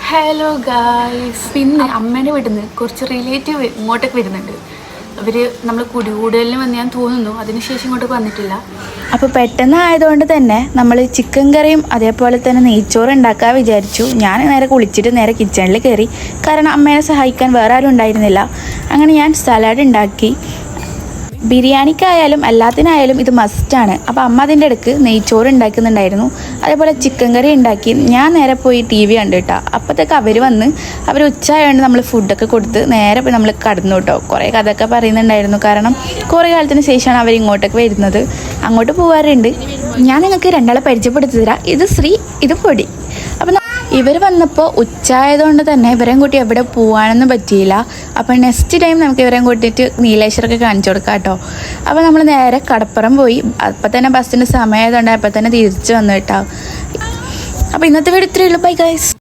Hello guys, പിന്നെ അമ്മേൻ്റെ വീട്ടിൽ നിന്ന് കുറച്ച് റിലേറ്റീവ് ഇങ്ങോട്ടേക്ക് വരുന്നുണ്ട്. അവർ നമ്മൾ കുടികൂടലിന് വന്ന് ഞാൻ തോന്നുന്നു, അതിനുശേഷം ഇങ്ങോട്ടേക്ക് വന്നിട്ടില്ല. അപ്പോൾ പെട്ടെന്ന് ആയതുകൊണ്ട് തന്നെ നമ്മൾ ചിക്കൻ കറിയും അതേപോലെ തന്നെ നെയ്ച്ചോറ് ഉണ്ടാക്കാൻ വിചാരിച്ചു. ഞാൻ നേരെ കുളിച്ചിട്ട് നേരെ കിച്ചണിൽ കയറി, കാരണം അമ്മേനെ സഹായിക്കാൻ വേറെ ആരും ഉണ്ടായിരുന്നില്ല. അങ്ങനെ ഞാൻ സലാഡ് ഉണ്ടാക്കി. ബിരിയാണിക്കായാലും എല്ലാത്തിനായാലും ഇത് മസ്റ്റാണ്. അപ്പോൾ അമ്മ അതിൻ്റെ ഇടയ്ക്ക് നെയ്ച്ചോറ് ഉണ്ടാക്കുന്നുണ്ടായിരുന്നു, അതേപോലെ ചിക്കൻ കറി ഉണ്ടാക്കി. ഞാൻ നേരെ പോയി TV കണ്ടു കേട്ടോ. അപ്പോഴത്തേക്ക് അവർ വന്ന് അവർ ഉച്ചയായതുകൊണ്ട് നമ്മൾ ഫുഡൊക്കെ കൊടുത്ത് നേരെ പോയി നമ്മൾ കടന്നു കേട്ടോ. കുറേ കഥയൊക്കെ പറയുന്നുണ്ടായിരുന്നു, കാരണം കുറേ കാലത്തിന് ശേഷമാണ് അവർ ഇങ്ങോട്ടേക്ക് വരുന്നത്. അങ്ങോട്ട് പോകാറുണ്ട്. ഞാൻ നിങ്ങൾക്ക് രണ്ടാളെ പരിചയപ്പെടുത്തി തരാം. ഇത് ശ്രീ, ഇത് പൊടി. അപ്പം ഇവർ വന്നപ്പോൾ ഉച്ചയായതുകൊണ്ട് തന്നെ ഇവരെയും കൂട്ടി എവിടെ പോകാനൊന്നും പറ്റിയില്ല. അപ്പോൾ നെക്സ്റ്റ് ടൈം നമുക്ക് ഇവരെയും കൂട്ടിയിട്ട് നീലേശ്വരമൊക്കെ കാണിച്ചു കൊടുക്കാം കേട്ടോ. അപ്പോൾ നമ്മൾ നേരെ കടപ്പുറം പോയി. അപ്പം തന്നെ ബസ്സിൻ്റെ സമയമായതുകൊണ്ട് അപ്പം തന്നെ തിരിച്ചു വന്നു കേട്ടോ. അപ്പോൾ ഇന്നത്തെ വീഡിയോ ഇത്രയേ ഉള്ളൂ. Bye guys.